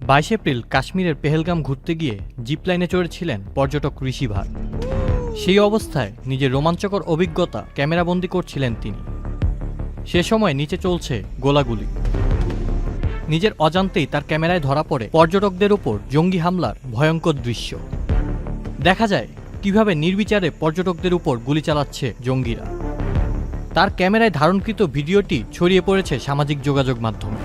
22 April কাশ্মীরের পেহেলগাম ঘুরতে গিয়ে জিপ লাইনে চড়েছিলেন পর্যটক ঋষি ভাট। সেই অবস্থায় নিজের রোমাঞ্চকর অভিজ্ঞতা ক্যামেরাবন্দি করছিলেন তিনি। সে সময় নিচে চলছে গোলাগুলি। নিজের অজান্তেই তার ক্যামেরায় ধরা পড়ে পর্যটকদের উপর জঙ্গি হামলার ভয়ঙ্কর দৃশ্য। দেখা যায় কিভাবে নির্বিচারে পর্যটকদের উপর গুলি চালাচ্ছে জঙ্গিরা। তার ক্যামেরায় ধারণকৃত ভিডিওটি ছড়িয়ে পড়েছে সামাজিক যোগাযোগ মাধ্যমে।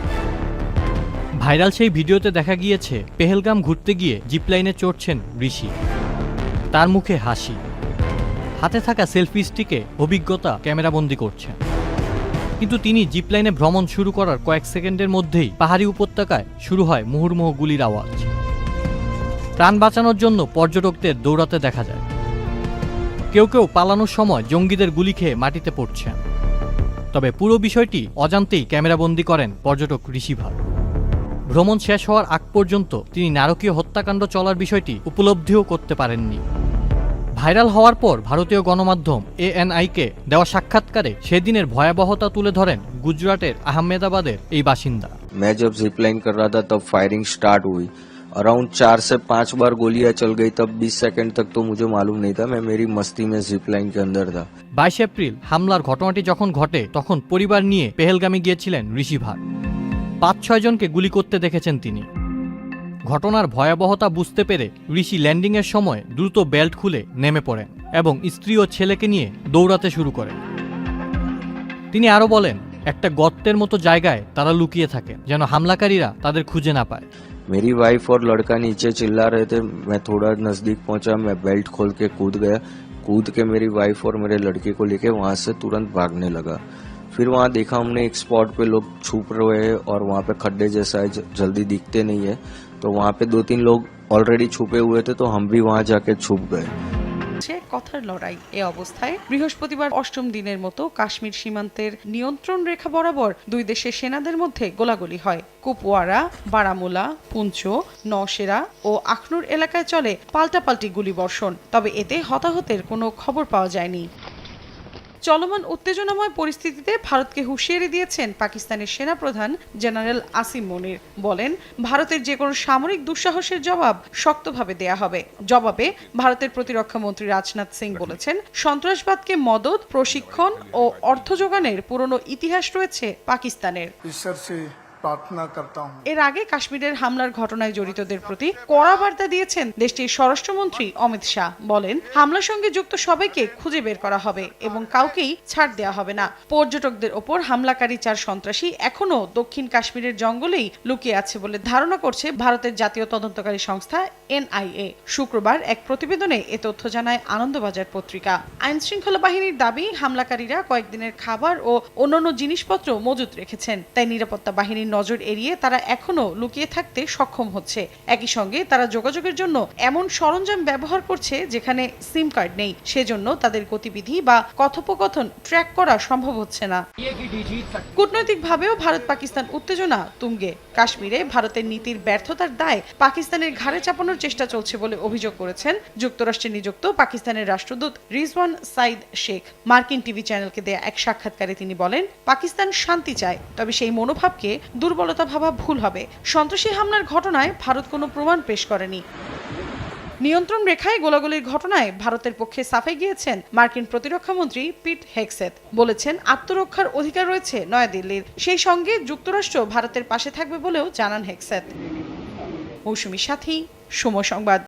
ভাইরাল সেই ভিডিওতে দেখা গিয়েছে পেহেলগাম ঘুরতে গিয়ে জিপলাইনে চড়ছেন ঋষি। তার মুখে হাসি, হাতে থাকা সেলফি স্টিকে অভিজ্ঞতা ক্যামেরাবন্দি করছেন। কিন্তু তিনি জিপলাইনে ভ্রমণ শুরু করার কয়েক সেকেন্ডের মধ্যেই পাহাড়ি উপত্যকায় শুরু হয় মুহুর্মুহু গুলির আওয়াজ। প্রাণ বাঁচানোর জন্য পর্যটকদের দৌড়াতে দেখা যায়। কেউ কেউ পালানোর সময় জঙ্গিদের গুলি খেয়ে মাটিতে পড়ছেন। তবে পুরো বিষয়টি অজান্তেই ক্যামেরাবন্দি করেন পর্যটক ঋষি ভাট। ভ্রমণ শেষ হওয়ার আগ পর্যন্ত তিনি নারকীয় হত্যাকাণ্ড চলার বিষয়টি উপলব্ধিও করতে পারেননি। ভাইরাল হওয়ার পর ভারতীয় গণমাধ্যম ANI-কে দেওয়া সাক্ষাৎকারে সেদিনের ভয়াবহতা তুলে ধরেন গুজরাটের আহমেদাবাদের এই বাসিন্দা। मैं जब जिप लाइन कर रहा था तब फायरिंग स्टार्ट हुई। अराउंड 4 से 5 बार गोलियां चल गई। तब 20 सेकंड तक तो मुझे मालूम नहीं था, मैं मेरी मस्ती में जिप लाइन के अंदर था। 22 এপ্রিল হামলার ঘটনাটি যখন ঘটে তখন পরিবার নিয়ে পেহেলগামে গিয়েছিলেন ঋষি ভাট। 5-6 জনকে গুলি করতে দেখেছেন তিনি। ঘটনার ভয়াবহতা বুঝতে পেরে ঋষি ল্যান্ডিংয়ের সময় দ্রুত বেল্ট খুলে নেমে পড়েন এবং স্ত্রী ও ছেলেকে নিয়ে দৌড়াতে শুরু করেন। তিনি আরও বলেন, একটা গর্তের মতো জায়গায় তারা লুকিয়ে থাকে যেন হামলাকারীরা তাদের খুঁজে না পায়। मेरी वाइफ और लड़का नीचे चिल्ला रहे थे। मैं थोड़ा नजदीक पहुंचा, मैं बेल्ट खोल के कूद गया। कूद के मेरी वाइफ और मेरे लड़के को लेके वहां से तुरंत भागने लगा। फिर वहां देखा हमने एक स्पॉट पे लोग छुप रहे हैं और वहां पे खड्डे जैसा है, जल्दी दिखते नहीं है। तो वहां पे 2-3 लोग ऑलरेडी छुपे हुए थे, तो हम भी वहां जाके छुप गए। কথার লড়াই। এ অবস্থায় বৃহস্পতিবার 8ম দিনের মতো কাশ্মীর সীমান্তের নিয়ন্ত্রণ রেখা বরাবর দুই দেশের সেনাদের মধ্যে গোলাগুলি হয়। কুপওয়ারা, বারামুলা, পুঞ্চ, নওশেরা ও আখনুর এলাকায় চলে পাল্টাপাল্টি গুলিবর্ষণ। তবে এতে হতাহতের কোনো খবর পাওয়া যায়নি। চলমান উত্তেজনাময় পরিস্থিতিতে ভারতকে হুঁশিয়ারি দিয়েছেন পাকিস্তানের সেনাপ্রধান জেনারেল আসিম মনির। বলেন, ভারতের যে কোনো সামরিক দুঃসাহসের জবাব শক্তভাবে দেয়া হবে। জবাবে ভারতের প্রতিরক্ষা মন্ত্রী রাজনাথ সিং বলেছেন, সন্ত্রাসবাদকে মদদ, প্রশিক্ষণ ও অর্থ যোগানের পুরনো ইতিহাস রয়েছে পাকিস্তানের। এর আগে কাশ্মীরের হামলার ঘটনায় জড়িতদের প্রতি কড়া বার্তা দিয়েছেন দেশটির স্বরাষ্ট্রমন্ত্রী অমিত শাহ। বলেন, হামলার সঙ্গে যুক্ত সবাইকে খুঁজে বের করা হবে এবং কাউকেই ছাড় দেওয়া হবে না। পর্যটকদের ওপর হামলাকারী 4 সন্ত্রাসী এখনো দক্ষিণ কাশ্মীরের জঙ্গলেই লুকিয়ে আছে বলে ধারণা করছে ভারতের জাতীয় তদন্তকারী সংস্থা NIA। শুক্রবার এক প্রতিবেদনে এ তথ্য জানায় আনন্দবাজার পত্রিকা। আইন শৃঙ্খলা বাহিনীর দাবি, হামলাকারীরা কয়েকদিনের খাবার ও অন্যান্য জিনিসপত্র মজুত রেখেছেন। তাই নিরাপত্তা বাহিনীর নজর এড়িয়ে তারা এখনো লুকিয়ে থাকতে সক্ষম হচ্ছে। একই সঙ্গে তারা যোগাযোগের জন্য এমন সরঞ্জাম ব্যবহার করছে যেখানে সিম কার্ড নেই। সেজন্য তাদের গতিবিধি বা কথোপকথন ট্র্যাক করা সম্ভব হচ্ছে না। কূটনৈতিকভাবেও ভারত পাকিস্তান উত্তেজনা তুঙ্গে। কাশ্মীরে ভারতের নীতির ব্যর্থতার দায় পাকিস্তানের ঘাড়ে চাপানোর চেষ্টা চলছে বলে অভিযোগ করেছেন যুক্তরাষ্ট্রে নিযুক্ত পাকিস্তানের রাষ্ট্রদূত রিজওয়ান সাইদ শেখ। মার্কিন টিভি চ্যানেলকে দেয়া এক সাক্ষাৎকারে তিনি বলেন, পাকিস্তান শান্তি চায়, তবে সেই মনোভাবকে দুর্বলতা ভাবা ভুল হবে। সন্ত্রাসী হামলার ঘটনায় ভারত কোনো প্রমাণ পেশ করেনি। নিয়ন্ত্রণ রেখায় গোলাগুলির ঘটনায় ভারতের পক্ষে সাফাই গিয়েছেন মার্কিন প্রতিরক্ষা মন্ত্রী পিট হেগসেথ। বলেছেন, আত্মরক্ষার অধিকার রয়েছে নয়াদিল্লির। সেই সঙ্গে যুক্তরাষ্ট্র ভারতের পাশে থাকবে বলেও জানান হেগসেথ। মৌসুমী সাথী, সময় সংবাদ।